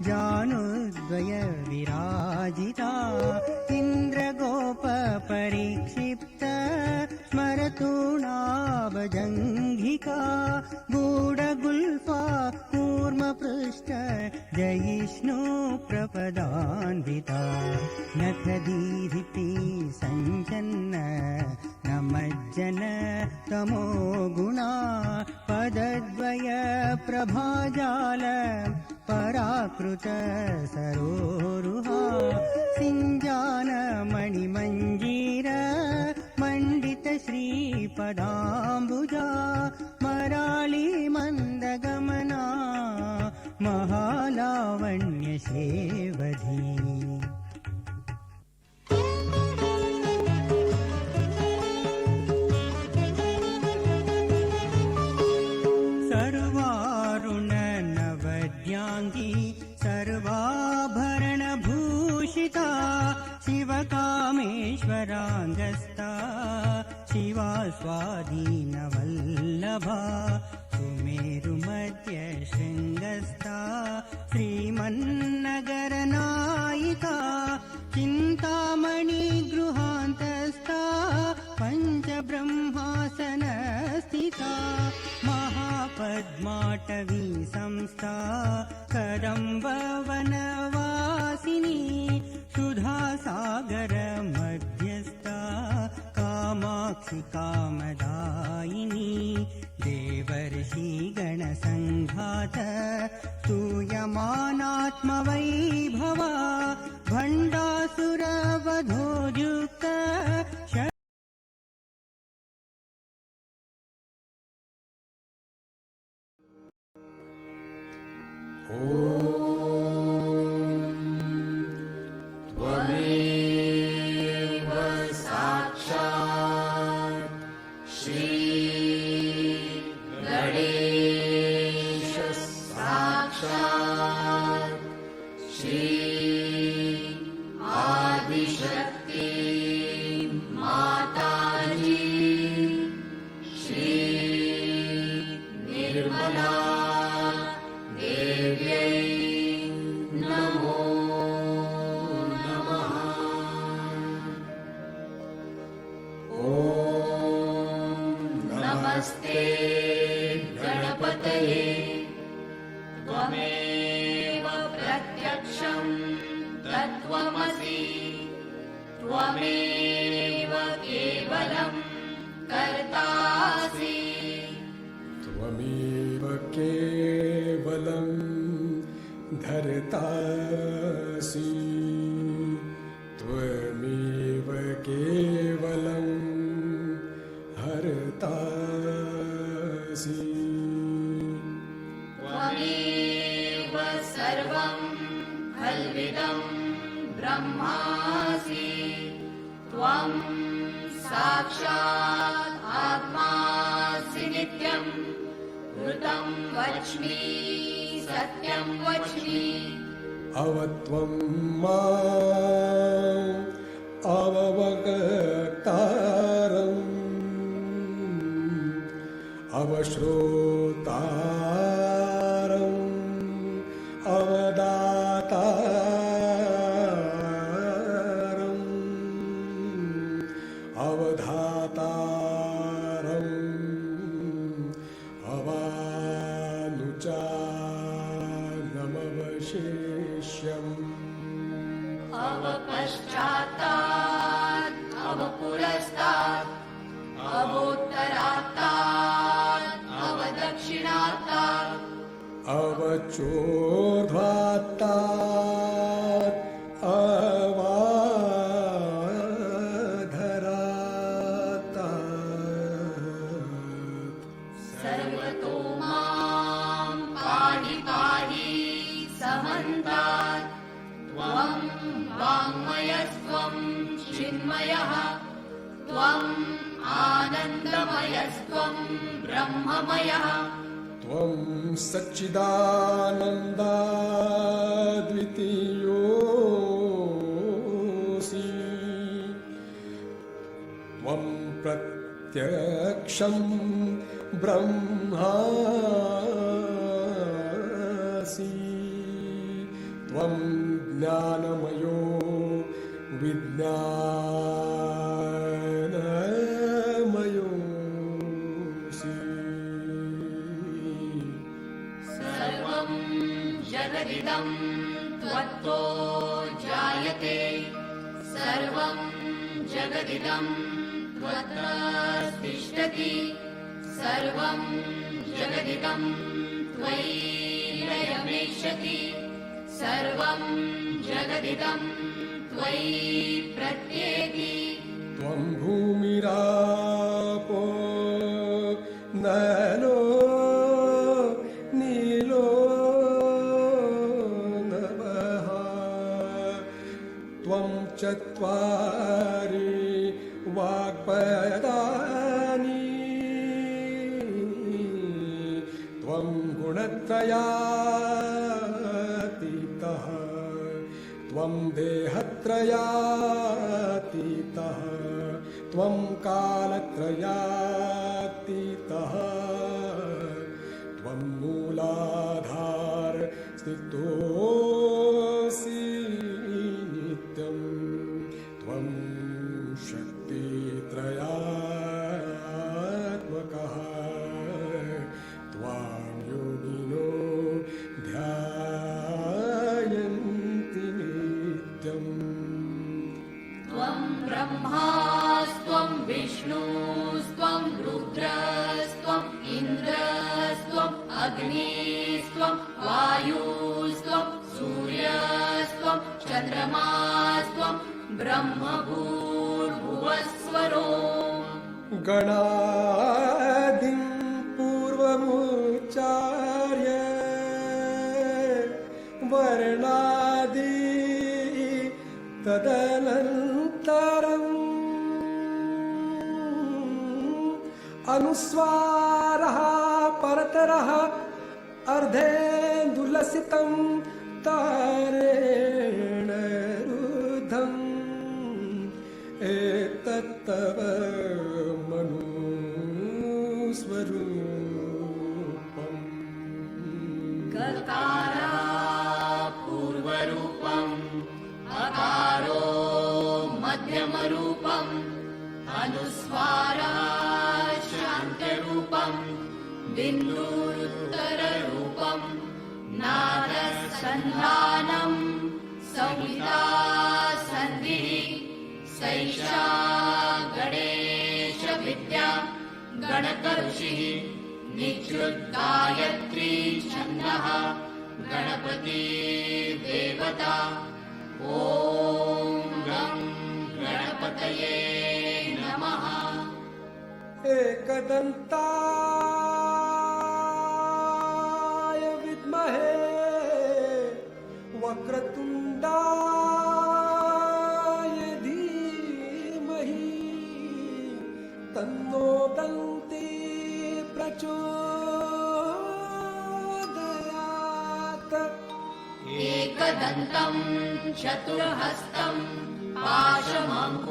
जानुद्वय विराजिता इन्द्रगोप परिक्षिप्त स्मरतूणाभजङ्घिका गूढगुल्फा कूर्मपृष्ठ जयिष्णु प्रपदान्विता नखदीधिति सञ्चन्न नमज्जन तमो गुणा पदद्वय प्रभाजाल पराकृत सरोरुहा सिञ्जान मणिमञ्जीर मण्डित श्रीपदाम्बुजा मराळी मन्दगमना महालावण्य शेवधी सर्वाभरणभूषिता शिवकामेश्वराङ्गस्ता शिवा स्वाधीनवल्लभा सुमेरुमध्य शृङ्गस्था श्रीमन्नगरनायिका चिन्तामणि गृहान्तस्था पञ्चब्रह्मासनस्थिता महापद्माटवी संस्था कदम्बवनवासिनी सुधासागर मध्यस्था कामाक्षि कामदायिनी देवर्षिगणसङ्घात स्तूयमानात्मवैभवा भण्डासुरवधोयुक्त त्वमेव साक्षात् श्री गणेश साक्षात् श्री आदिशक्ति माताजी श्री निर्मला नमस्ते गणपतये त्वमेव प्रत्यक्षं तत्त्वमसि त्वमेव केवलं कर्तासि त्वमेव केवलं धर्तासि त्वमेव केवलं हर्तासि त्वमेव सर्वं खल्विदं ब्रह्मासि त्वं साक्षात् आत्मासि नित्यं ऋतं वच्मि सत्यं वच्मि अवत्वं माम् अववक्तारम् अवश्रोतारम् अवदातारम् अवधातारम् अवानुचानमवशेष्यम् अवपश्चात्तात् अवपुरस्तात् अवोत्तरात्तात् अवदक्षिणात्तात् अवचोर्ध्वात्तात् अवाधरात्तात् सर्वतो मां पाहि पाहि समन्तात् त्वं वाङ्मयस्त्वं चिन्मयः त्वम् आनन्दमयस्त्वं ब्रह्ममयः त्वं सच्चिदानन्दाद्वितीयोऽसि त्वं प्रत्यक्षं ब्रह्मासि त्वं ज्ञानमयो विज्ञानमयोऽसि सर्वं जगदिदं त्वत्तो जायते सर्वं जगदिदं त्वत्तिष्ठति सर्वं जगदिदं त्वयि लयमेष्यति सर्वं जगदिदं त्वयि प्रत्येति त्वं भूमिरापो नलो नीलो नभः त्वं चत्वारि वाक्पदानि त्वं गुणत्रयातीतः त्वं देहत्रयातीतः त्वं कालत्रयातीतः त्वं मूलाधार स्थितोऽसि नित्यं त्वं शक्तित्रयात्मकः त्वां योगिनो ध्यायन्ति नित्यम् त्वं ब्रह्मास्त्वं विष्णुस्त्वं रुद्रस्त्वम् इन्द्रस्त्वम् अग्निस्त्वं वायुस्त्वं सूर्यस्त्वं चन्द्रमास्त्वं ब्रह्मभूर्भुवस्वरो गणादिं पूर्वमुच्चार्य वर्णादि तदनन्तरम् अनुस्वारः परतरः अर्धेन्दुलसितं तारेण रुद्धम् एतत्तव मनुस्वरूपम् गकारा पूर्वरूपम् अकारो मध्यमरूपम् अनुस्वारः शान्तरूपम् बिन्दुरुत्तररूपम् नादसन्धानम् संहिता सन्धिः सैषा गणेशविद्या गणकऋषिः निश्रुतगायत्री छन्दः गणपति देवता ॐ गं गणपतये नमः एकदन्ताय विद्महे वक्रतुण्डाय धीमहि तन्नो दन्ती प्रचोदयात् एकदन्तं चतुर्हस्तं पाशमङ्कुशधारिणम्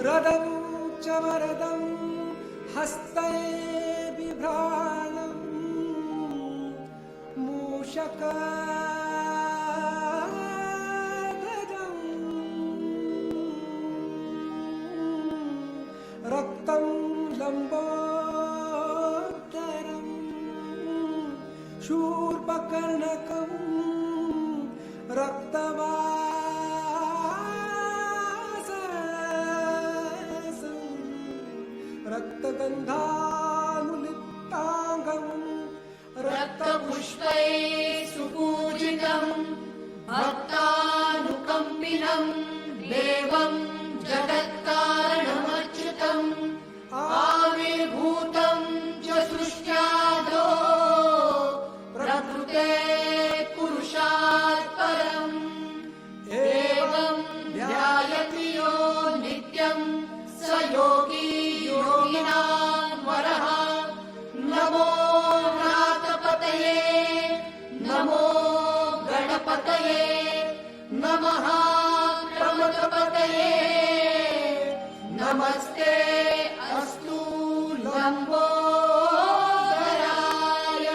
रदं च वरदं हस्ते बिभ्राणम् मूषकध्वजम् रक्तं लम्बोदरम् शूर्पकर्णकम् रक्तवाससं रक्तगन्धानुलिप्ताङ्गम् रक्तपुष्पै सुपूजितम् भक्तानुकम्पिनं देवं जगत्कारणमच्युतम् आविर्भूतं च सृष्ट्यादो प्रकृते पुरुषात् परम् एवं ध्यायति यो नित्यं स योगी योगिनां वरः नमो व्रातपतये नमो गणपतये नमः प्रमथपतये नमस्ते अस्तु लम्बोदराय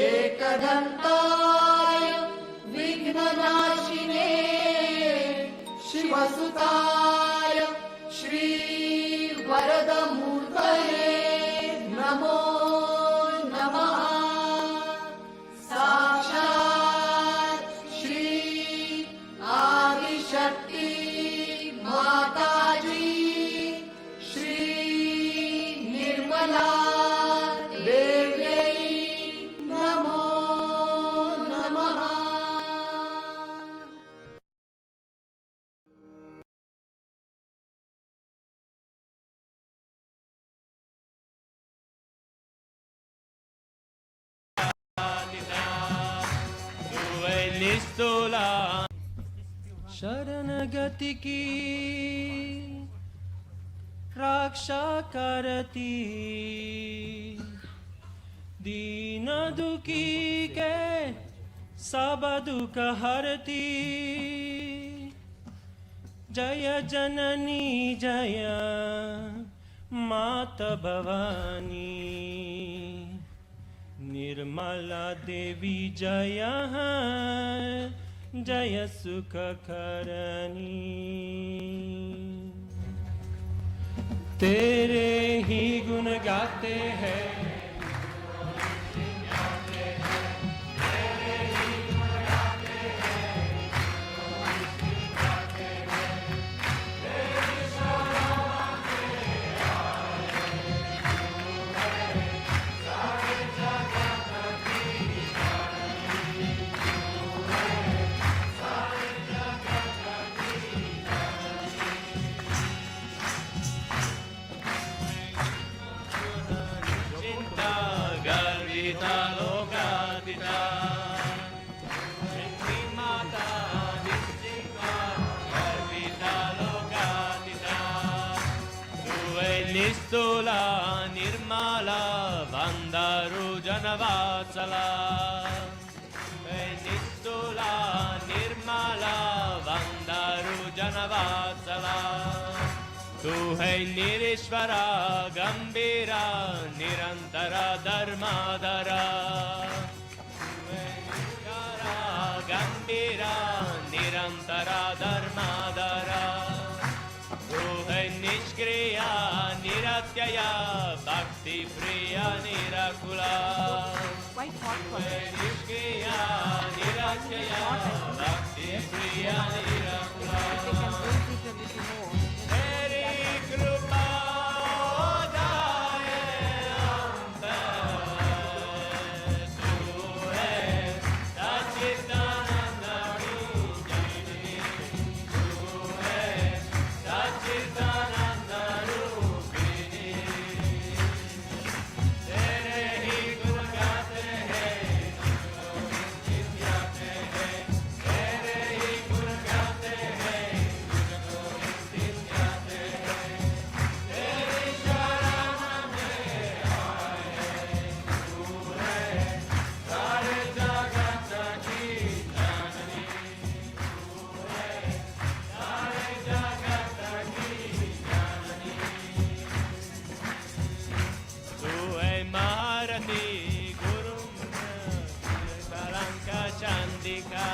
एकदन्ताय धर्मसुताय श्रीवरदमूर्तये नमो नमः। साक्षात् श्री आदिशक्ति माताजी श्री निर्मला देव्यै नमो नमः। शरणगति की रक्षा करती, दीन दुखी के सब दुख हरती। जय जननी जय मात भवानी, निर्मला देवी जय जय सुख करनी। तेरे ही गुण गाते हैं, निस्तुला निर्मला वंदरु जनवात्सला। निस्तुला निर्मला वंदरु जनवात्सला। तू है निरीश्वरा गंभीरा निरंतरा धर्माधरा। गंभीरा निरंतरा धर्माधरा। तू है निष्क्रिया निरत्यया भक्ति प्रिया निराकुला। निष्क्रिया निरत्यया भक्ति प्रिया निराकुला। तेरी कृपा जाए हम पर। तू है सच्चिदानंद रूपिणी। तू है सच्चिदानंद रूपिणी। तेरे ही गुण गाते हैं, गाते हैं। तेरे ही गुण गाते हैं, गाते हैं। तेरी शरण में आए। तू है सारे जगत की जननी। तू है सारे जगत की जननी। तू है महारथी गुरु कलंका चंदिका।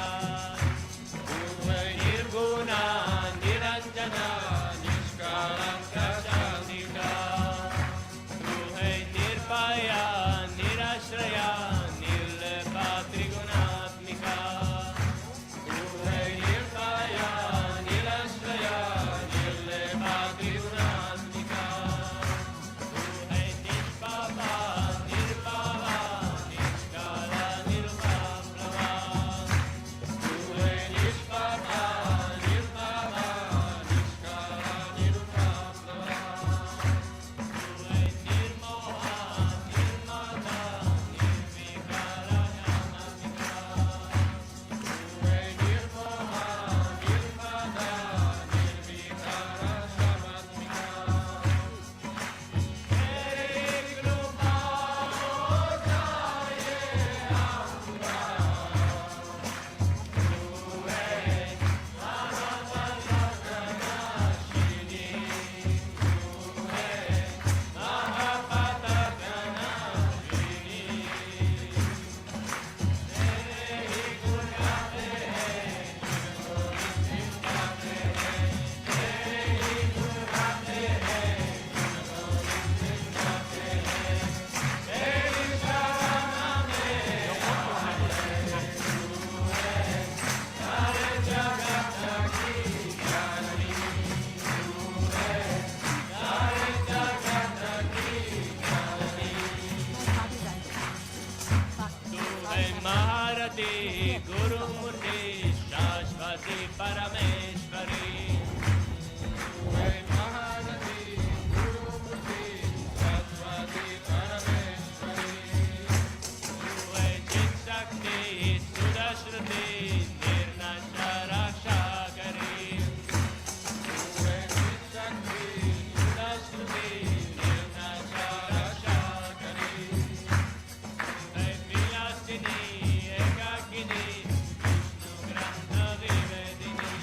तू है निर्गुणा निरंजना निष्कलंक चंदिका। तू है निर्भया निराश्रया निर्लेपा त्रिगुणात्मिका। तू है निर्भया निराश्रया निर्लेपा त्रिगुणात्मिका। तू है निष्पापा निर्भावा निष्काला निर्भावा। वै महारथी गुरुमूर्ति शाश्वती परमेश्वरी वै महारथी गुरुमूर्ति शाश्वती परमेश्वरी वै चित्शक्ति सुरश्रुति निर्नाश रक्षा करी वै चित्शक्ति सुरश्रुति निर्नाश रक्षा करी वै विलासिनी एकाकिनी विष्णु ग्रंथ विवेदिनी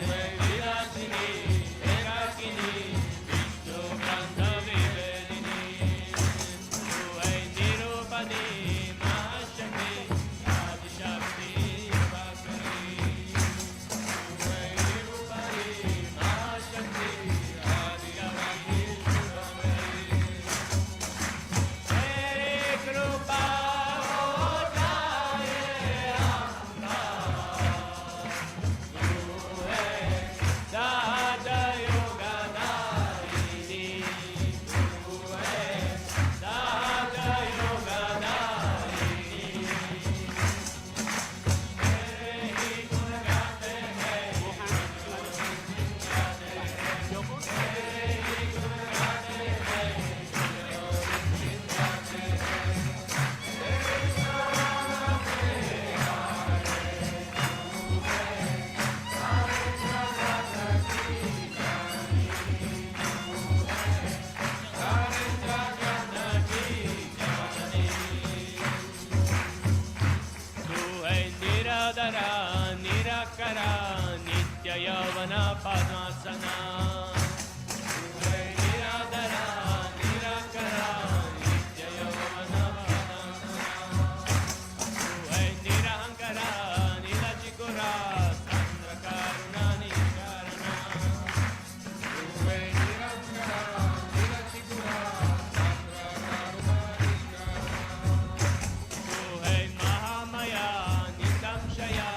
वै विलासिनी एकाकिनी विष्णु ग्रंथ विवेदिनी वै निरूपणी महाशक्ति आदिशक्ति वाकरी वै निरूपणी महाशक्ति आदिशक्ति वाकरी तेरी कृपा हो जाए गुरु है दादा योगदायिनी गुरु है दादा योगदायिनी तेरे ही गुण गाते हैं तेरे ही गुण गाते हैं तू है निराधरा निराकरा नित्य यौवन पद्मासना तू है निराधरा निराकरा नित्य यौवन पद्मासना तू है निरहंकरा निरचिकुरा चंद्र करुणा निकारणा तू है निरंकरा निरचिकुरा चंद्र करुणा निकारणा तू है महामया निसंशया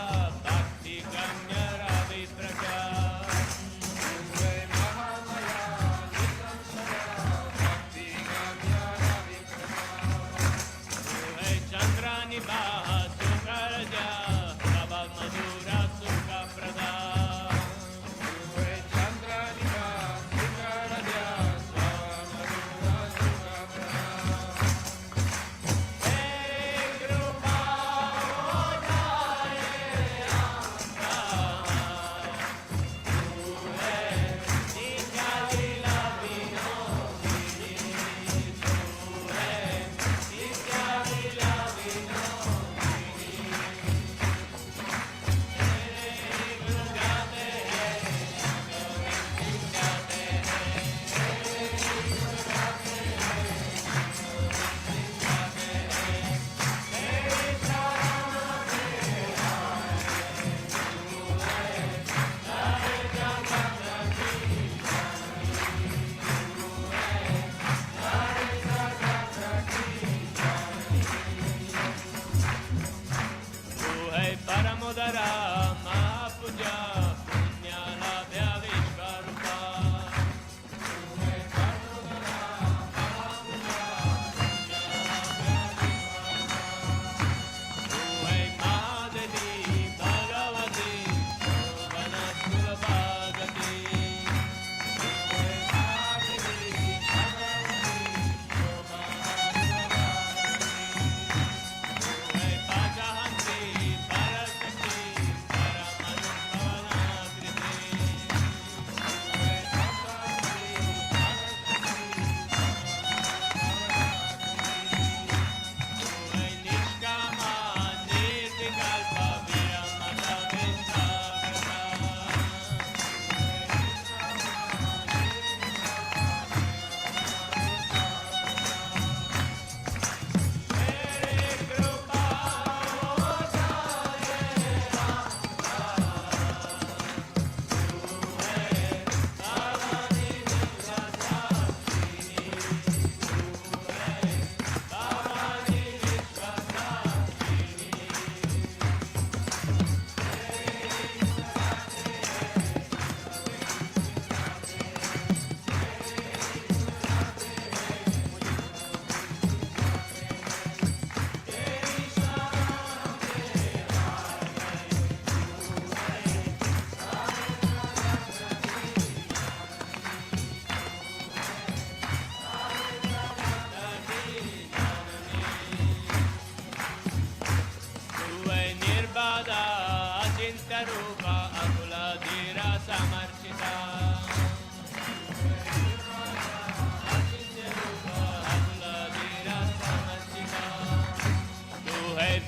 भक्ति गम्य रवि प्रकाश तू है महामया निसंशया भक्ति गम्य रवि प्रकाश तू है चंद्रानिभा सुकरजा प्रभा मधुरा सुख प्रदा तू है चंद्रानिभा सुकरजा प्रभा मधुरा सुख प्रदा तेरी कृपा हो जाए तू है नित्य लीला विनोदिनी तू है नित्य लीला विनोदिनी रूपा अकुलधीरा समर्चिता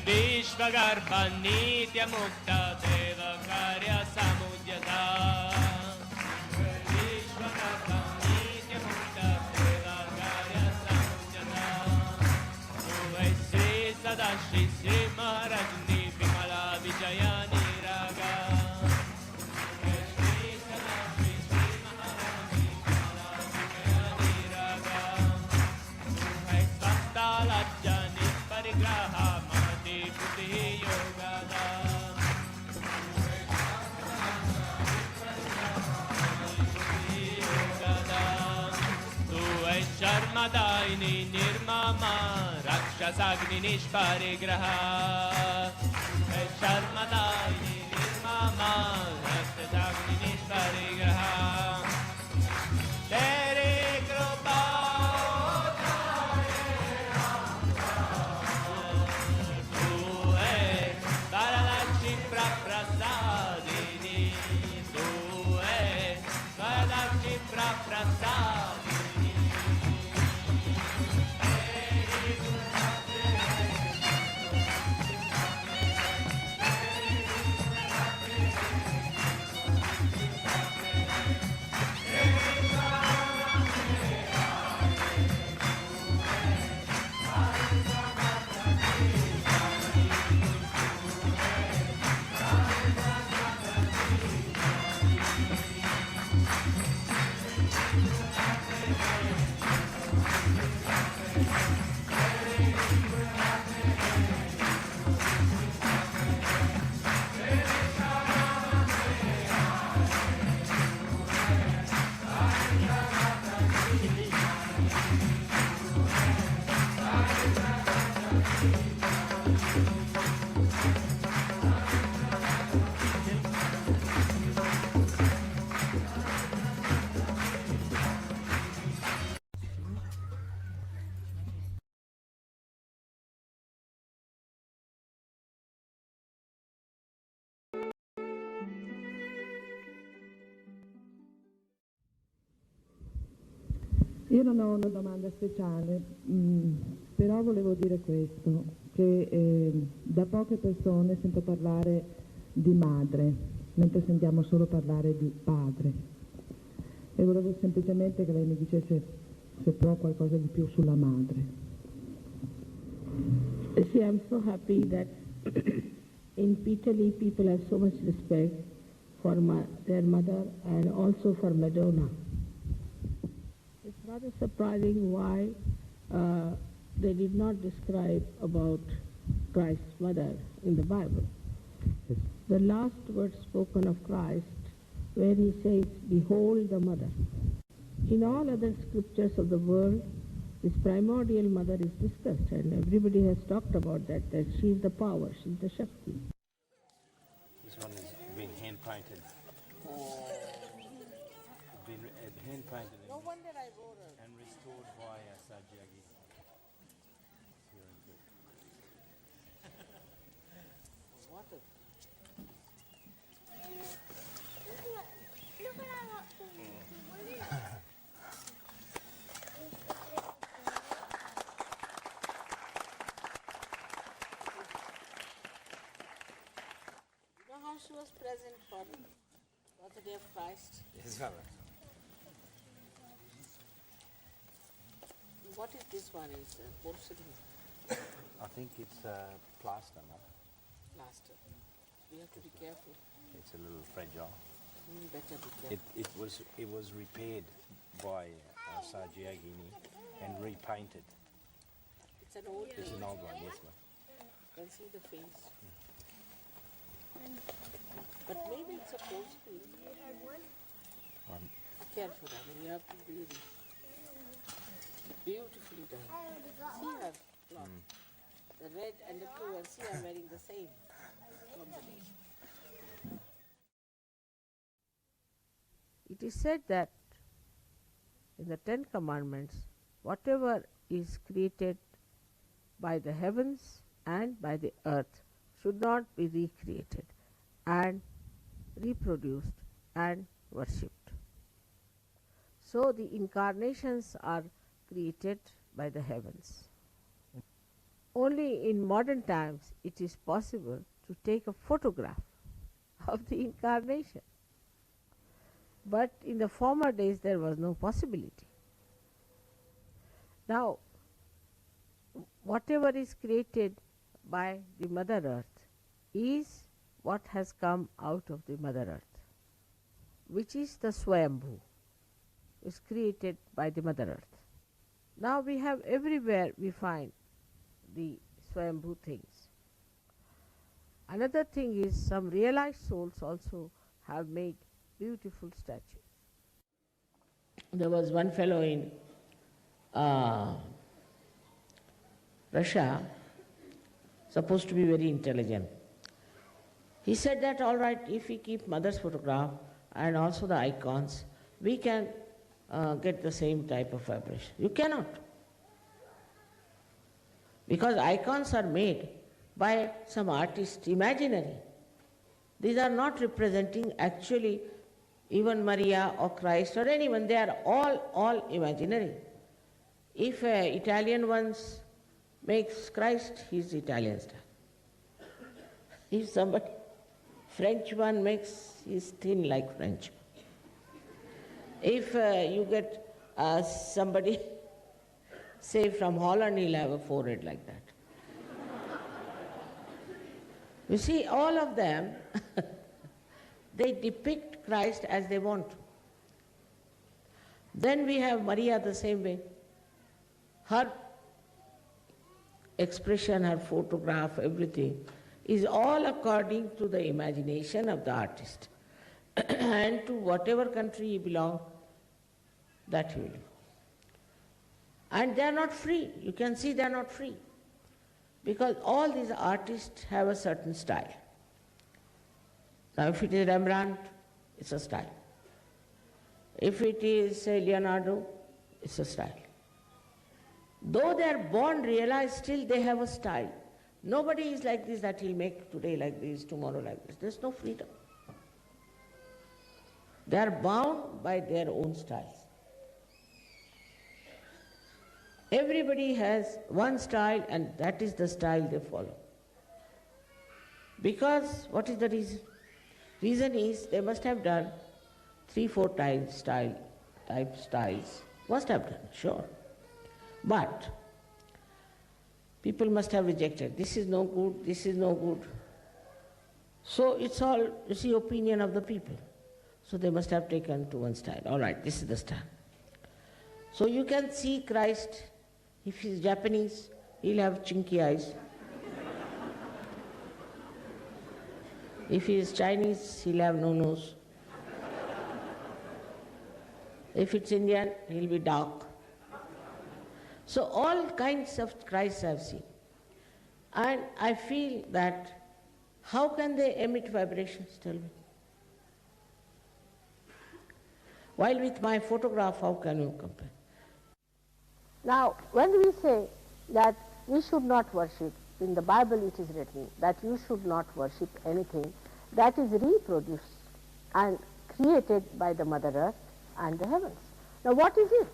विश्वगर्भ नित्य मुक्त देव कार्य समुद्यता विश्वगर्भ नित्य मुक्त देव कार्य समुद्यता श्री सदा श्री श्री महाराजनी विमला विजय निरागा श्री सदा श्री श्री महाराजनी विमला विजय निरागा सप्तालज्जा निपरिग्रह शर्मदायिनी निर्ममा राक्षसाग्नि निष्परिग्रहा शर्मदायिनी निर्ममा राक्षसाग्नि निष्परिग्रहा तेरे कृपा तू है वरलक्ष्मी प्रप्रसादिनी तू है Varalakshmi प्रप्रसादिनी Io non ho una domanda speciale, però volevo dire questo, che da poche persone sento parlare di madre, mentre sentiamo solo parlare di padre. E volevo semplicemente che lei mi dicesse se può qualcosa di più sulla madre. See, I'm so happy that in Peterlee people have so much respect for their mother and also for Madonna. It's rather surprising why they did not describe about Christ's mother in the Bible. Yes. The last word spoken of Christ, where he says, "Behold the mother." In all other scriptures of the world, this primordial mother is discussed, and everybody has talked about that she is the power, she is the Shakti. This one has been hand painted. Been hand painted and restored by Satyagi. It's very good. You know how she was present for the day of Christ? Yes, well, What is this one? Is porcelain I think it's plaster, no? plaster. We have to be careful. It's a little fragile. Better be careful. It was repaired by Satyagini and repainted. It's an old It's an old one, yes, ma'am. You can see the face. But maybe it's a porcelain. Careful, I mean, you have to be really beautifully done. See her cloth. The red and the blue, and see I'm wearing the same combination. It is said that in the Ten Commandments, whatever is created by the heavens and by the earth should not be recreated. And reproduced and worshipped. So the incarnations are created by the heavens. Only in modern times it is possible to take a photograph of the incarnation. But in the former days there was no possibility. Now, whatever is created by the Mother Earth is what has come out of the Mother Earth, which is the Swayambhu, is created by the Mother Earth. Now we have everywhere we find the Swayambhu things. Another thing is some realized souls also have made beautiful statues. There was one fellow in Russia, supposed to be very intelligent. He said that, all right, if we keep mother's photograph and also the icons, we can get the same type of vibration. You cannot. Because icons are made by some artist, imaginary. These are not representing actually even Maria or Christ or anyone. They are all imaginary. If Italian ones makes Christ, he is Italian style. If somebody French one makes, he is thin like French. If you get somebody, say from Holland, he'll have a forehead like that. You see, all of them, they depict Christ as they want to. Then we have Maria the same way. Her expression, her photograph, everything is all according to the imagination of the artist. And to whatever country he belongs, that he will do. And they are not free. You can see they are not free. Because all these artists have a certain style. Now if it is Rembrandt, it's a style. If it is Leonardo, it's a style. Though they are born realized, still they have a style. Nobody is like this, that he'll make today like this, tomorrow like this. There's no freedom. They are bound by their own styles. Everybody has one style, and that is the style they follow. Because, what is the reason? Reason is they must have done 3-4 type styles. Must have done, sure. But people must have rejected. This is no good, this is no good. So it's all, you see, opinion of the people. So they must have taken to one style. All right, this is the style. So you can see Christ. If he's Japanese, he'll have chinky eyes. If he is Chinese, he'll have no nose. If it's Indian, he'll be dark. So all kinds of Christs I've seen. And I feel that, how can they emit vibrations, tell me? While with my photograph, how can you compare? Now, when we say that we should not worship, in the Bible it is written that you should not worship anything that is reproduced and created by the Mother Earth and the heavens. Now what is it?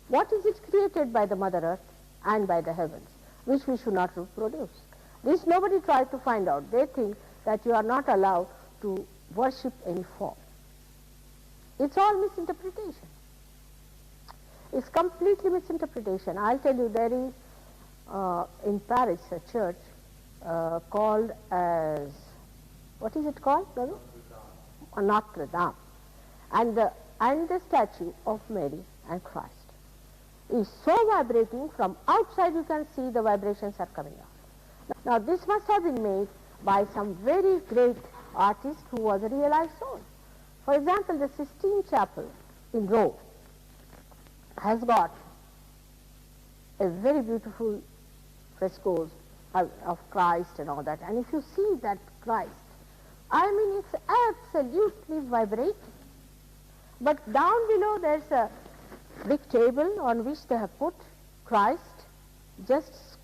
What is it created by the Mother Earth and by the heavens, which we should not reproduce? This nobody tried to find out. They think that you are not allowed to worship any form. It's all misinterpretation. It's completely misinterpretation. I'll tell you, there is in Paris a church called as, what is it called, brother? Notre Dame. And the statue of Mary and Christ is so vibrating, from outside you can see the vibrations are coming out. Now this must have been made by some very great artist who was a realized soul. For example, the Sistine Chapel in Rome has got a very beautiful frescoes of Christ and all that. And if you see that Christ, I mean, it's absolutely vibrating. But down below there's a big table on which they have put Christ, just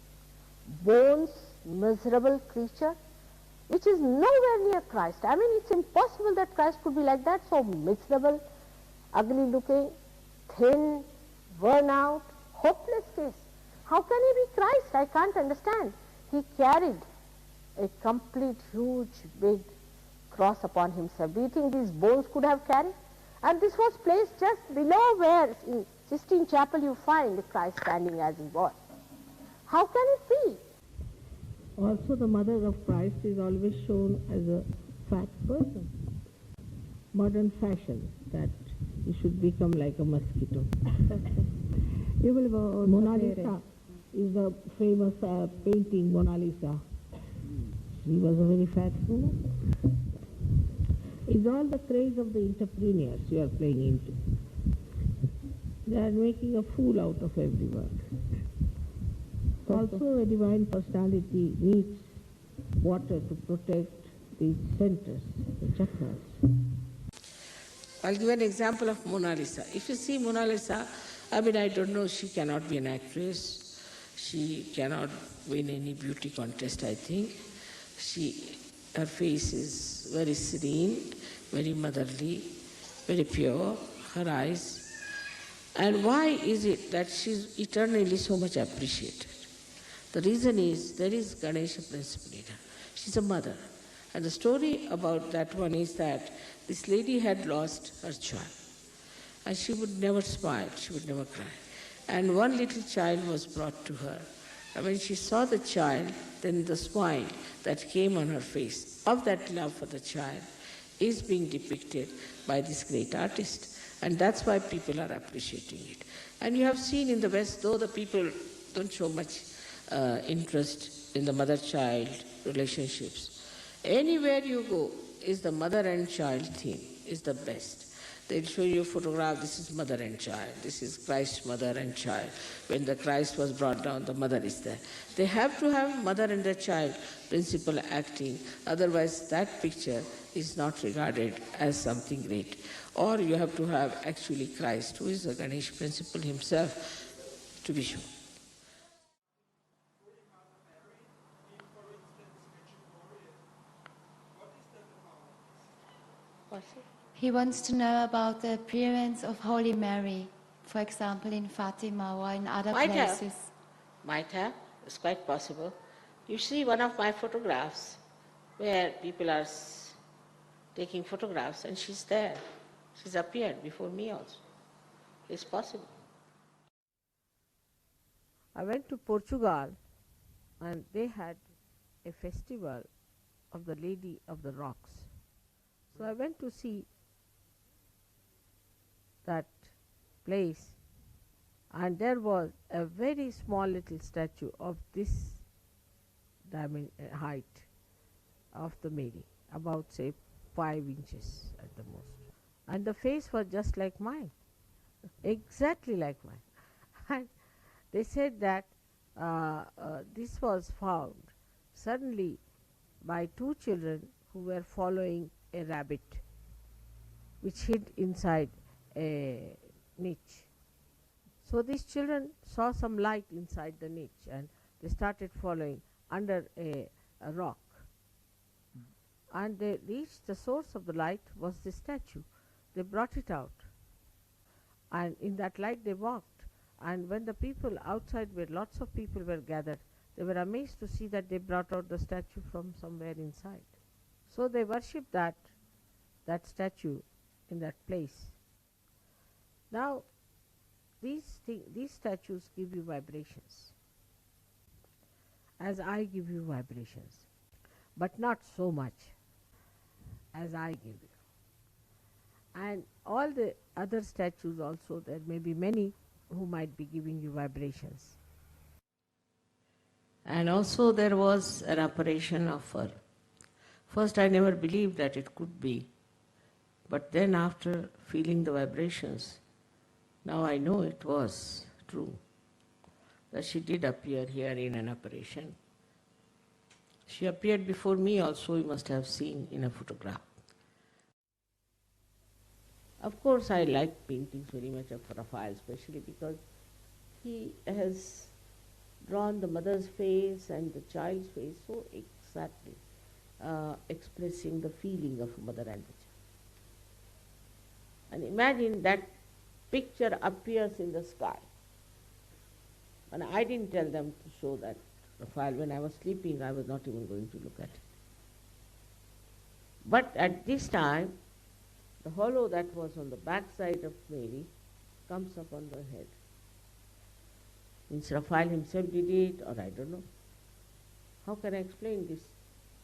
bones, miserable creature, which is nowhere near Christ. I mean, it's impossible that Christ could be like that, so miserable, ugly looking, thin, worn out, hopeless case. How can he be Christ? I can't understand. He carried a complete, huge, big cross upon himself. Do you think these bones could have carried? And this was placed just below where in Sistine Chapel you find Christ standing as he was. How can it be? Also, the mother of Christ is always shown as a fat person. Modern fashion, that he should become like a mosquito. Io volevo Mona sapere- Lisa is the famous painting Mona Lisa. She was a very fat woman. It's all the craze of the entrepreneurs you are playing into. They are making a fool out of everyone. Also, a divine personality needs water to protect the centers, the chakras. I'll give an example of Mona Lisa. If you see Mona Lisa, I mean, I don't know, she cannot be an actress. She cannot win any beauty contest, I think. Her face is very serene, very motherly, very pure, her eyes. And why is it that she's eternally so much appreciated? The reason is there is Ganesha principle in her. She's a mother. And the story about that one is that this lady had lost her child. And she would never smile, she would never cry. And one little child was brought to her. And when she saw the child, then the smile that came on her face of that love for the child is being depicted by this great artist. And that's why people are appreciating it. And you have seen in the West, though the people don't show much interest in the mother-child relationships, anywhere you go is the mother and child theme is the best. They'll show you a photograph, this is mother and child, this is Christ's mother and child. When the Christ was brought down, the mother is there. They have to have mother and the child principle acting, otherwise that picture is not regarded as something great. Or you have to have actually Christ, who is the Ganesh principle himself, to be shown. He wants to know about the appearance of Holy Mary, for example, in Fatima or in other places. Might have. It's quite possible. You see one of my photographs where people are taking photographs and she's there. She's appeared before me also. It's possible. I went to Portugal and they had a festival of the Lady of the Rocks. So I went to see that place, and there was a very small little statue of this height of the Mary, about say 5 inches at the most. And the face was just like mine, exactly like mine. And they said that this was found suddenly by 2 children who were following a rabbit which hid inside a niche. So these children saw some light inside the niche and they started following under a rock. And they reached the source of the light was the statue. They brought it out. And in that light they walked. And when the people outside, where lots of people were gathered, they were amazed to see that they brought out the statue from somewhere inside. So they worshipped that statue in that place. Now, these statues give you vibrations, as I give you vibrations, but not so much as I give you. And all the other statues also, there may be many who might be giving you vibrations. And also there was an apparition of her. First I never believed that it could be, but then after feeling the vibrations, now I know it was true, that she did appear here in an apparition. She appeared before me also, you must have seen in a photograph. Of course I like paintings very much of Raphael, especially because he has drawn the mother's face and the child's face so exactly. expressing the feeling of mother and the child. And imagine that picture appears in the sky. And I didn't tell them to show that Raphael. When I was sleeping, I was not even going to look at it. But at this time, the hollow that was on the back side of Mary comes upon the head. Means Raphael himself did it, or I don't know. How can I explain this?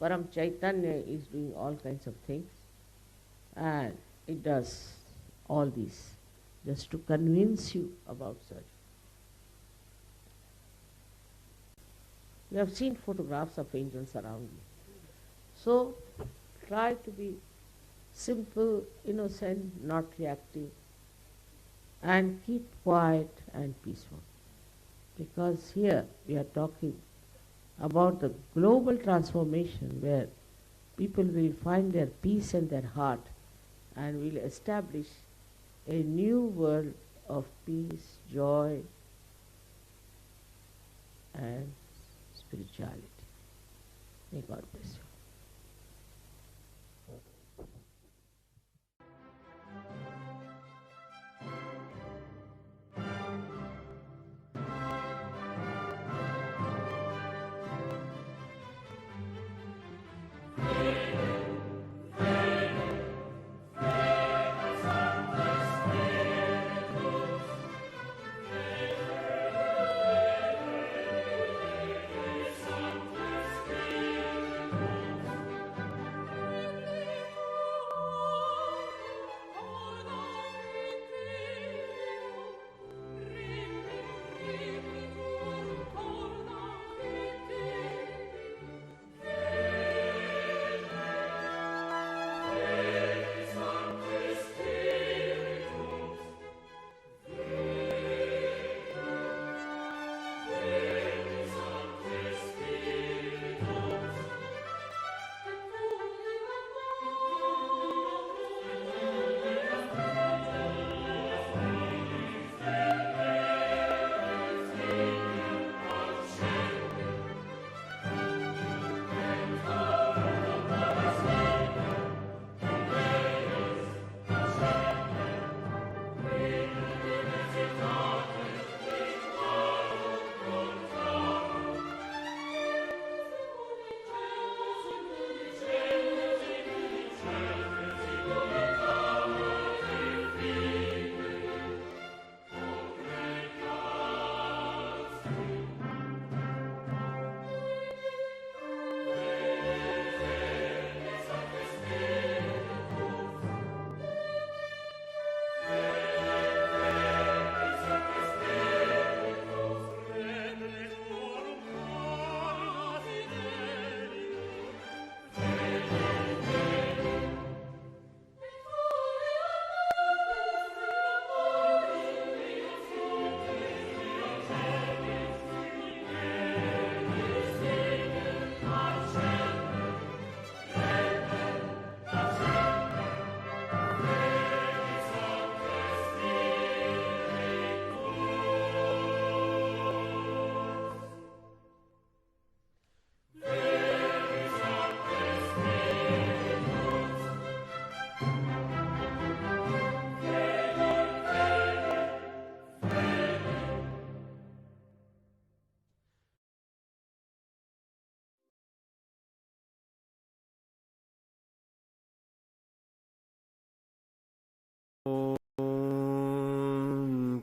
Param Chaitanya is doing all kinds of things, and it does all this just to convince you about such. You have seen photographs of angels around you. So try to be simple, innocent, not reactive, and keep quiet and peaceful. Because here we are talking about the global transformation where people will find their peace in their heart and will establish a new world of peace, joy, and spirituality. May God bless you.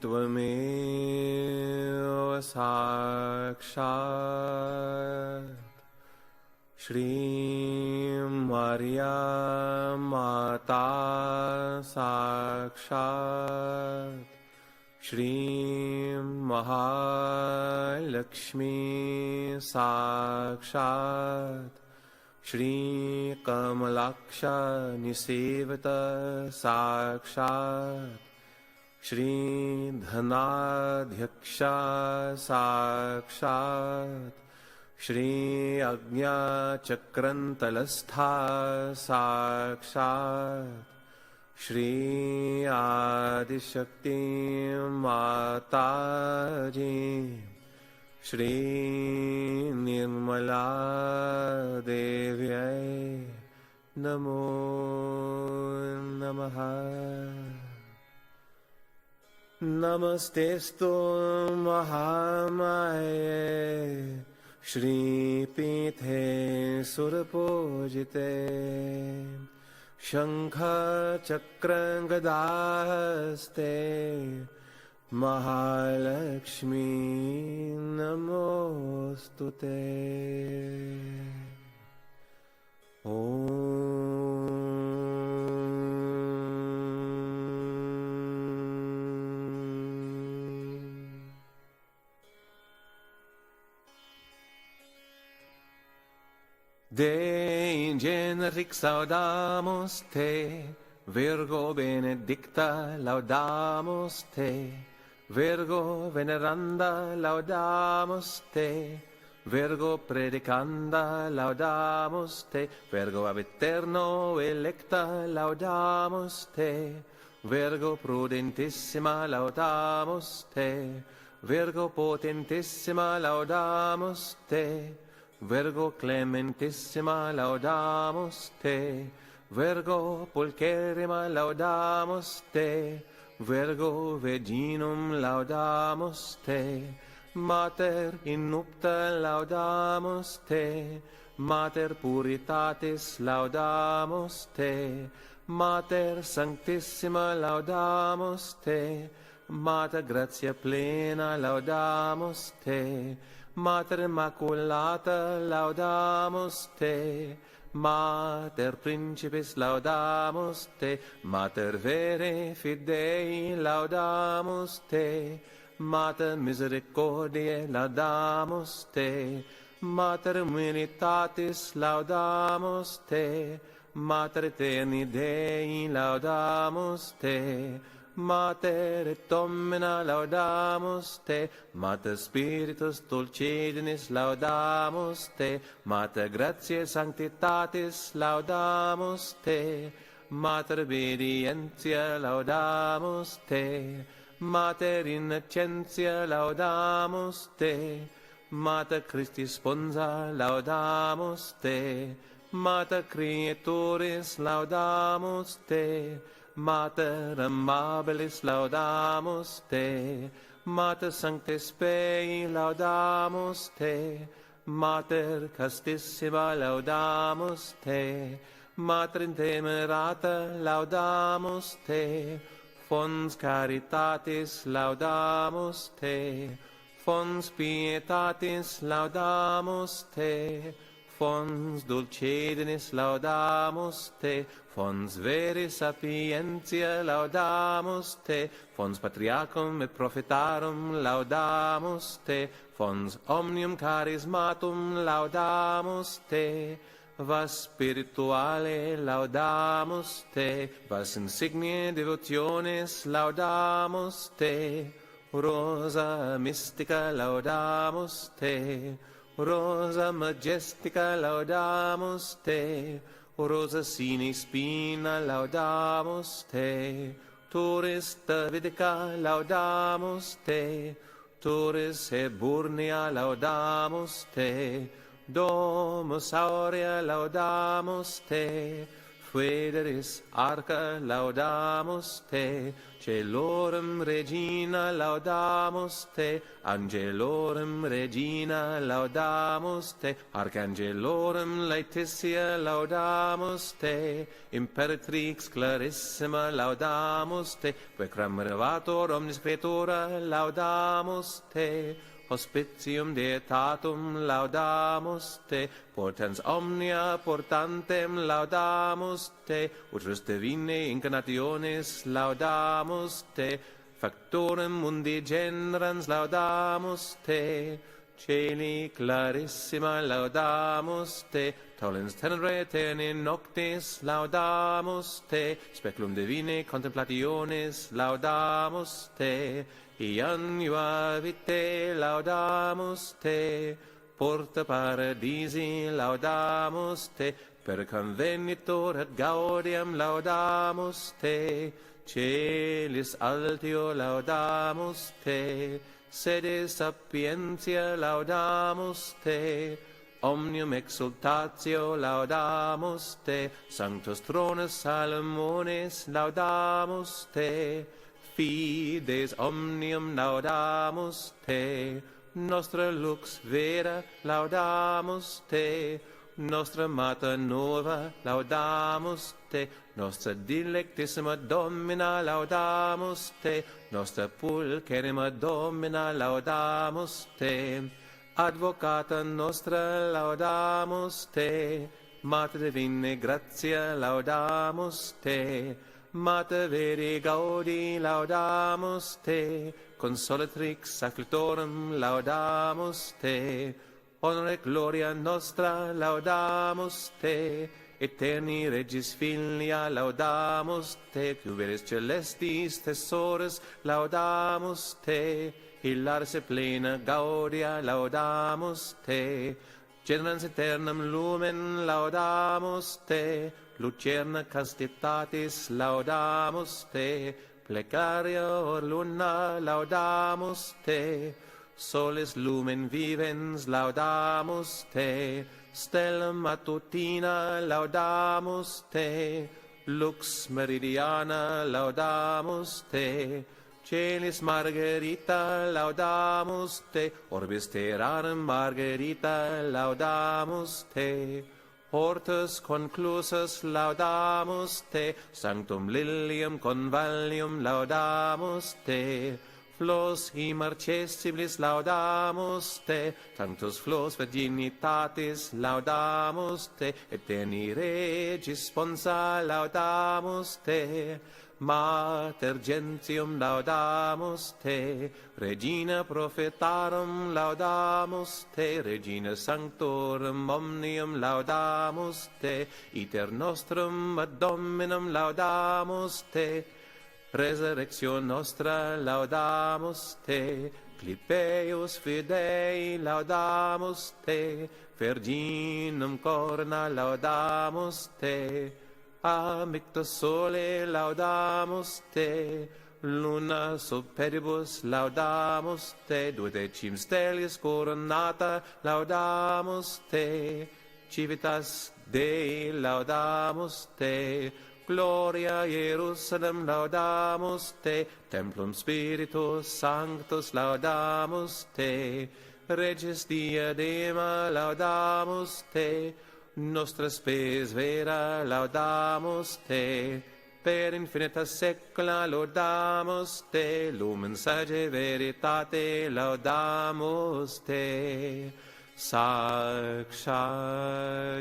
त्वमेव साक्षात् श्रीं मार्या माता साक्षात् श्रीं महालक्ष्मी साक्षात् श्रीकमलाक्ष निसेवित साक्षात् श्रीधनाध्यक्ष साक्षात् श्री अज्ञाचक्रन्तलस्था साक्षात् श्री आदिशक्ति माताजी श्री निर्मला देव्यै Namo Namaha. Namastestu Mahamaya Shri Pithe Surapojite Shankha Chakra Gadaste Mahalakshmi Namostute. De ingenerix laudamus te, Virgo benedicta laudamus te, Virgo veneranda laudamus te, Virgo predicanda laudamus te, Virgo ab eterno electa laudamus te, Virgo prudentissima laudamus te, Virgo potentissima laudamus te, Virgo clementissima laudamus te, Virgo pulcherrima laudamus te, Virgo virginum laudamus te, Mater innupta laudamus te, Mater puritatis laudamus te, Mater sanctissima laudamus te, Mater gratia plena laudamus te, Mater immaculata laudamus te, Mater principis laudamus te, Mater vere fidei laudamus te, Mater misericordiae laudamus te, Mater humilitatis laudamus te, Mater eterni Dei laudamus te, Mater et Domina laudamus te, Mater Spiritus dulcedinis laudamus te, Mater gratiae sanctitatis laudamus te, Mater obedientia laudamus te, Mater innocentia laudamus te, Mater Christi sponsa laudamus te, Mater Creaturis laudamus te, Mater amabilis laudamus te, Mater Sancte Spei laudamus te, Mater Castissima laudamus te, Mater Intemerata laudamus te, Fons Caritatis laudamus te, Fons Pietatis laudamus te, Fons Dulcedinis laudamus te, Fons Veris Sapientia laudamus te, Fons Patriarchum et Prophetarum laudamus te, Fons Omnium Charismatum laudamus te, Vas Spirituale laudamus te, Vas Insigniae Devotionis laudamus te, Rosa Mystica laudamus te, Rosa Majestica laudamus te, Rosa Sine Spina laudamus te, Turis Davidica laudamus te, Turis Eburnea laudamus te, Domus Aurea laudamus te, Foederis Arca laudamus te, Celorum Regina laudamus te, Angelorum Regina laudamus te, Archangelorum Laetitia laudamus te, Imperatrix Clarissima laudamus te, Vecram Revator Omnis Creatura laudamus te, Hospitium Dietatum laudamus te, Portans omnia portantem laudamus te, Utrus divinae incarnationis laudamus te, Factorem mundi generans laudamus te, Celi clarissima laudamus te, Tollens tenere eterni noctis laudamus te, Speculum divinae contemplationis laudamus te, Iannua vitae laudamus te, Porta paradisi laudamus te, Per convenitur et gaudium laudamus te, Celis altio laudamus te, Sede sapientia laudamus te, omnium exultatio laudamus te, sanctus thronus Salomonis laudamus te, fides omnium laudamus te, nostra lux vera laudamus te, nostra Mater Nova laudamus te, nostra dilectissima Domina laudamus te, nostra pulcherrima Domina laudamus te, Advocata nostra laudamus te, Mater divine gratia laudamus te, Mater veri gaudi laudamus te, Consolatrix afflictorum laudamus te, honore gloria nostra laudamus te, Eterni Regis Filia laudamus te, Cuberis celestis thesaurus laudamus te, Hilaris et plena gaudia laudamus te, Generans aeternam lumen laudamus te, Lucerna castitatis laudamus te, Plecaria or luna laudamus te, Solis lumen vivens laudamus te, Stella matutina laudamus te, Lux meridiana laudamus te, Celis Margarita laudamus te, Orbis terrarum Margarita laudamus te, Hortus conclusus laudamus te, Sanctum lilium convallium laudamus te, Flos immarcessibilis laudamus te, Sanctus flos virginitatis laudamus te, Eterni Regis sponsa laudamus te, Mater gentium laudamus te, Regina prophetarum laudamus te, Regina sanctorum omnium laudamus te, Iter nostrum ad Dominum laudamus te, Resurrectio nostra laudamus te, Clipeus fidei laudamus te, Virginum corona laudamus te, Amictus sole laudamus te, Luna superibus laudamus te, Duodecim stellis coronata laudamus te, Civitas Dei laudamus te, Gloria Jerusalem laudamus te, Templum Spiritus Sanctus laudamus te, Regis diadema laudamus te, Nostra spes vera laudamus te, per infinita saecula laudamus te, Lumen sage veritate laudamus te, Sakshat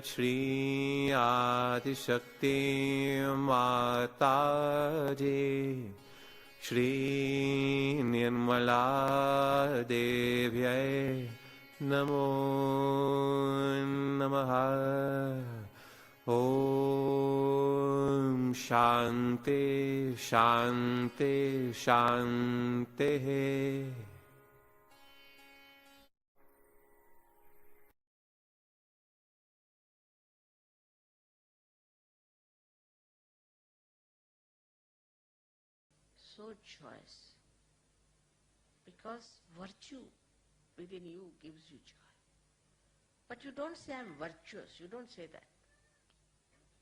Shri Adi Shakti Mataji Shri Nirmala Devyai Namo Namaha. Om Shanti Shanti Shanti. So joyous, because virtue within you gives you joy. But you don't say, I'm virtuous, you don't say that.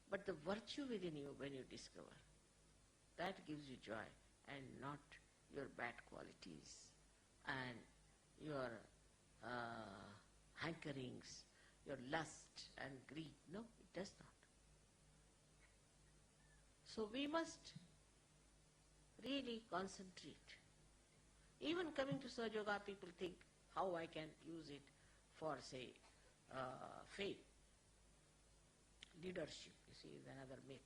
But the virtue within you, when you discover, that gives you joy, and not your bad qualities and your hankerings, your lust and greed. No, it does not. So we must really concentrate. Even coming to Sahaja Yoga, people think how I can use it for, say, fame. Leadership, you see, is another myth.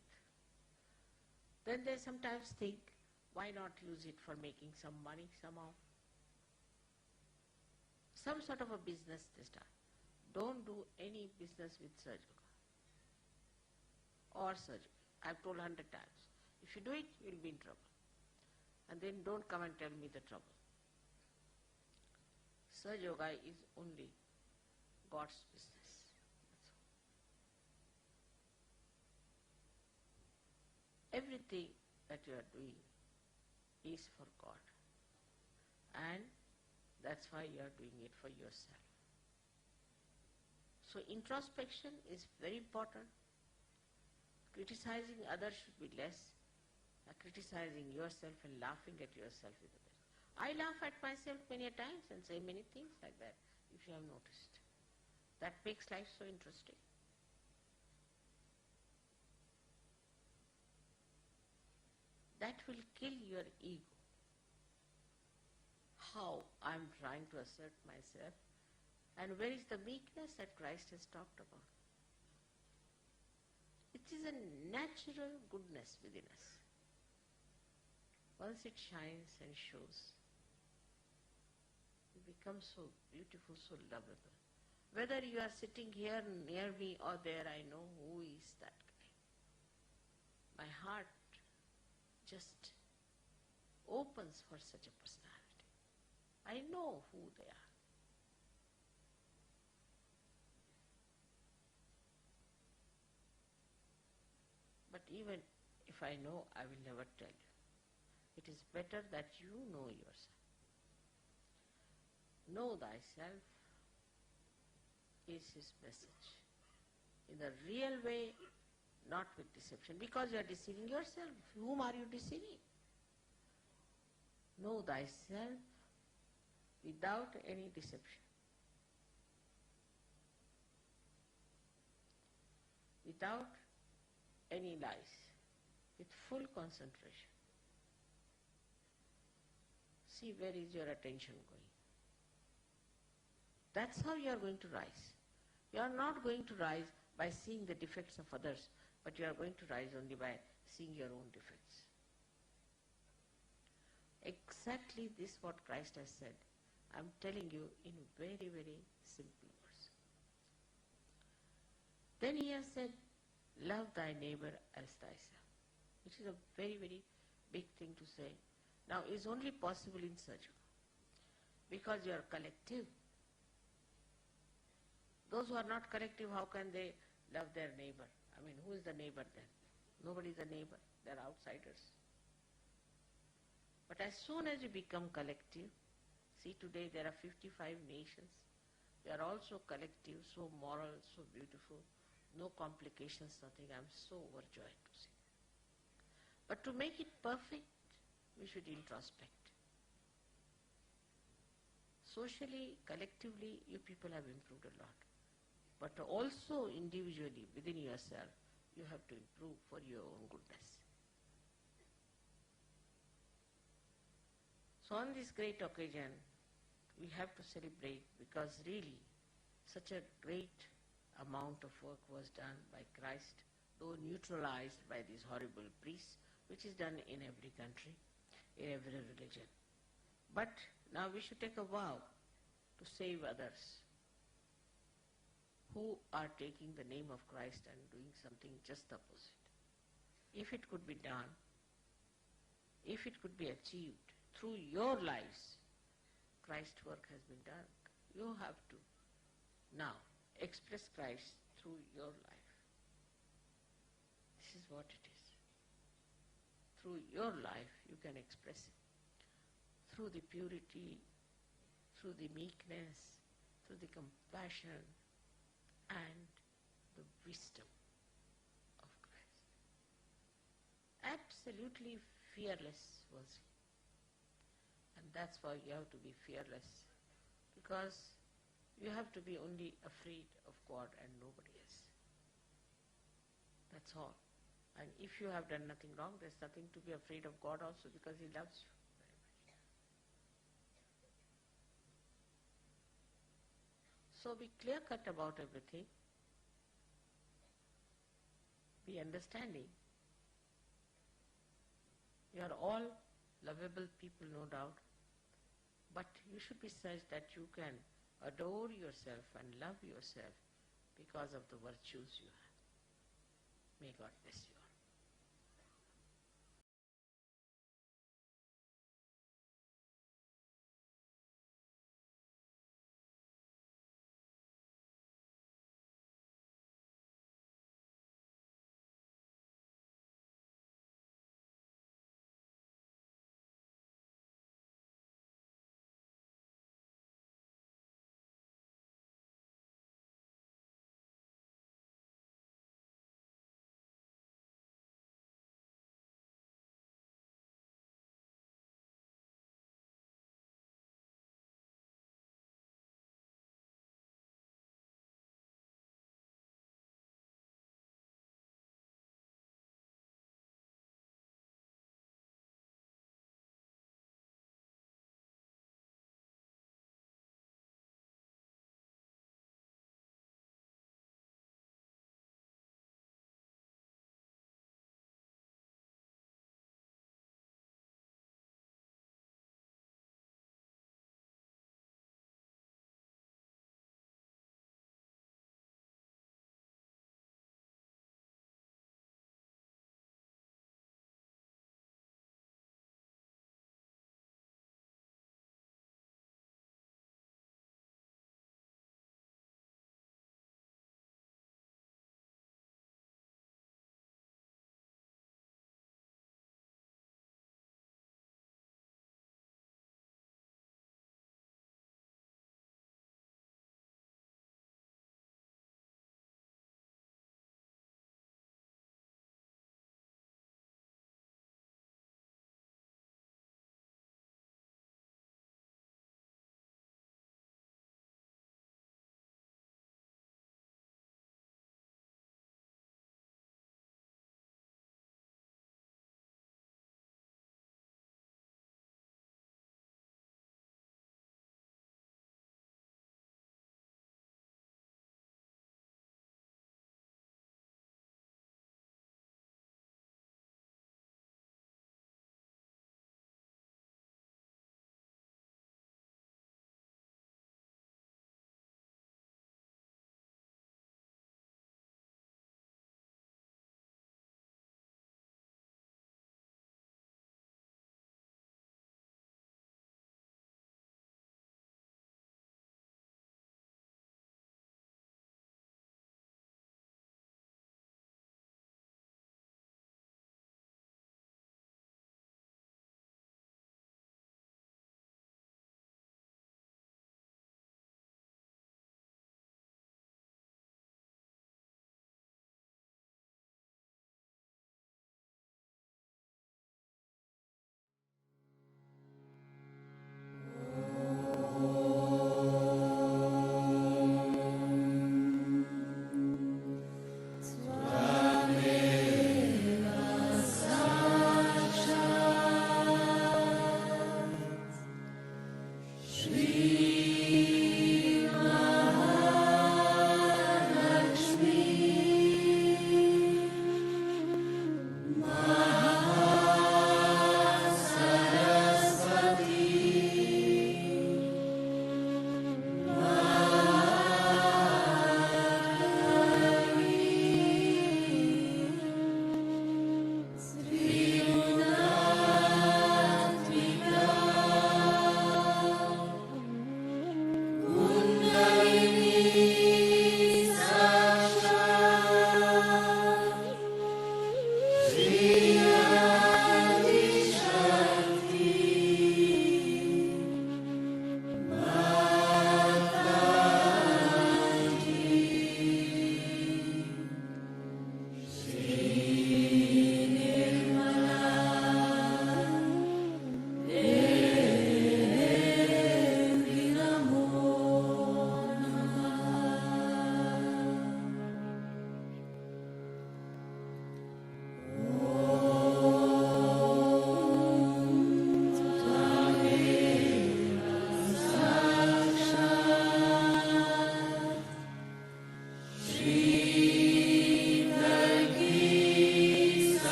Then they sometimes think, why not use it for making some money somehow? Some sort of a business they start. Don't do any business with Sahaja Yoga or Sahaja Yoga. I've told 100 times. If you do it, you'll be in trouble. And then don't come and tell me the trouble. Sahaja Yoga is only God's business. Everything that you are doing is for God. And that's why you are doing it for yourself. So introspection is very important. Criticizing others should be less. Criticizing yourself and laughing at yourself is the best. I laugh at myself many a times and say many things like that, if you have noticed. That makes life so interesting. That will kill your ego. How I am trying to assert myself, and where is the meekness that Christ has talked about? It is a natural goodness within us. Once it shines and shows, it becomes so beautiful, so lovable. Whether you are sitting here near me or there, I know who is that guy. My heart just opens for such a personality. I know who they are. But even if I know, I will never tell you. It is better that you know yourself. Know thyself is his message. In the real way, not with deception, because you are deceiving yourself. Whom are you deceiving? Know thyself without any deception, without any lies, with full concentration. See where is your attention going. That's how you are going to rise. You are not going to rise by seeing the defects of others, but you are going to rise only by seeing your own defects. Exactly this what Christ has said. I am telling you in very, very simple words. Then he has said, love thy neighbor as thyself. It is a very, very big thing to say. Now it is only possible in such way, because you are collective. Those who are not collective, how can they love their neighbor? I mean, who is the neighbor then? Nobody is a neighbor. They are outsiders. But as soon as you become collective, see today there are 55 nations. They are also collective, so moral, so beautiful. No complications, nothing. I am so overjoyed to see. But to make it perfect, we should introspect. Socially, collectively, you people have improved a lot. But also individually, within yourself, you have to improve for your own goodness. So on this great occasion, we have to celebrate, because really such a great amount of work was done by Christ, though neutralized by these horrible priests, which is done in every country, in every religion. But now we should take a vow to save others who are taking the name of Christ and doing something just the opposite. If it could be done, if it could be achieved through your lives, Christ's work has been done. You have to now express Christ through your life. This is what it is. Through your life you can express it. Through the purity, through the meekness, through the compassion and the wisdom of Christ. Absolutely fearless was he. And that's why you have to be fearless, because you have to be only afraid of God and nobody else. That's all. And if you have done nothing wrong, there's nothing to be afraid of God also, because he loves you very much. So be clear-cut about everything. Be understanding. You are all lovable people, no doubt. But you should be such that you can adore yourself and love yourself because of the virtues you have. May God bless you.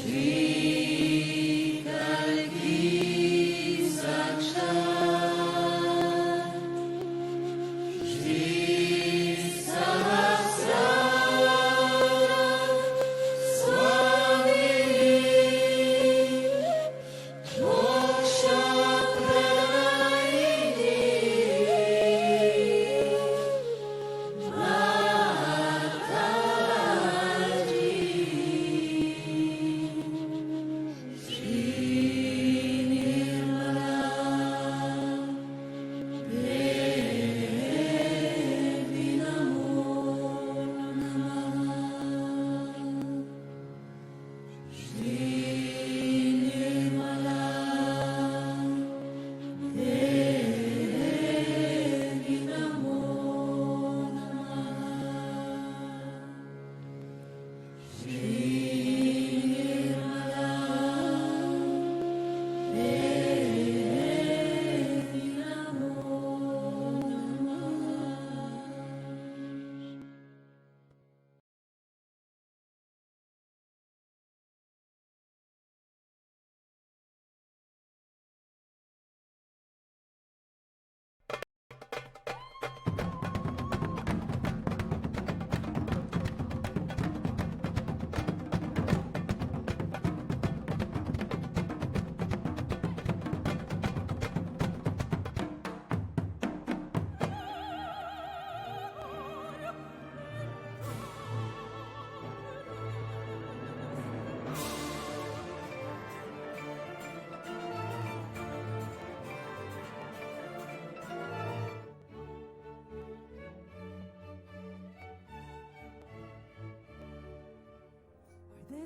There's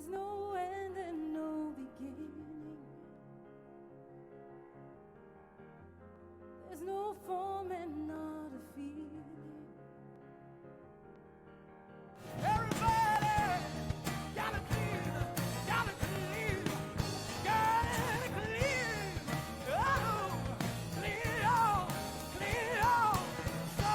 no end and no beginning. There's no form and not a feeling. Everybody gotta feel, gotta believe, gotta believe. Oh, Leo, Leo, so.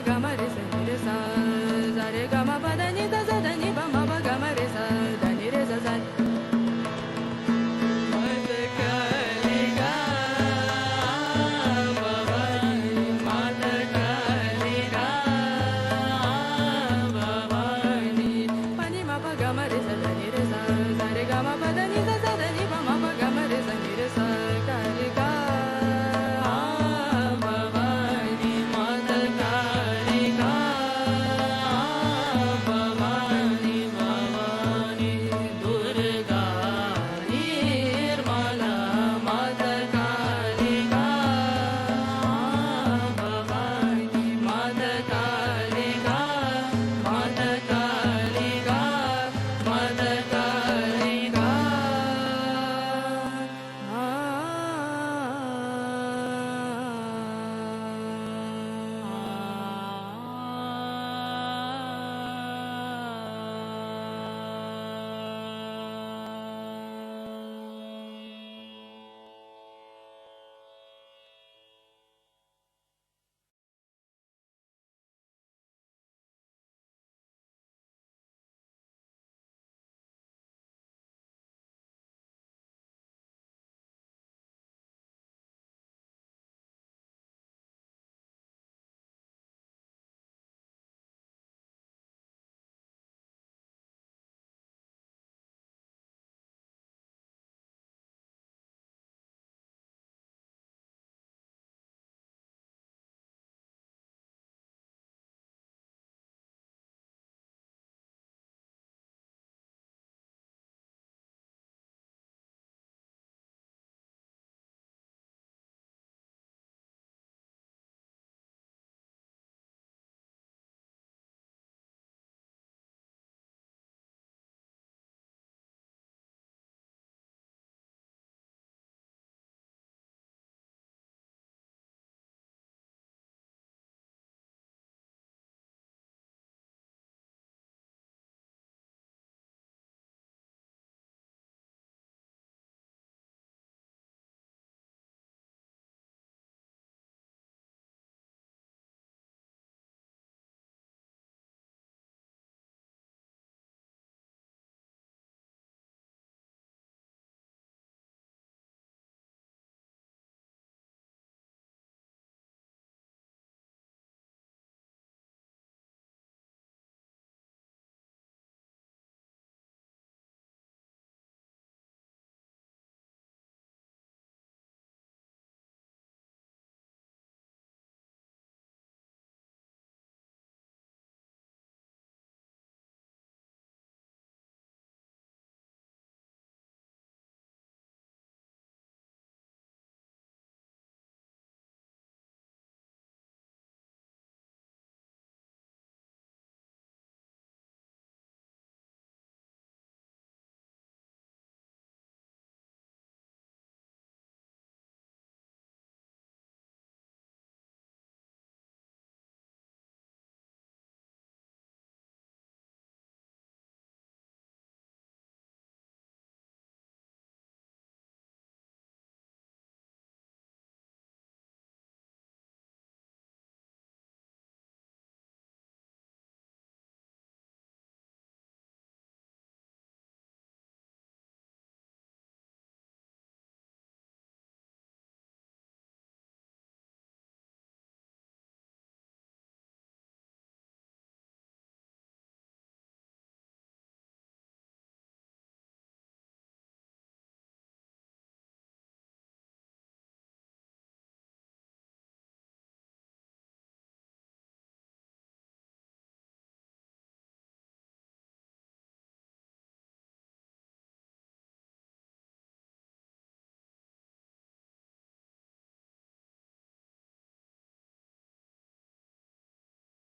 gama re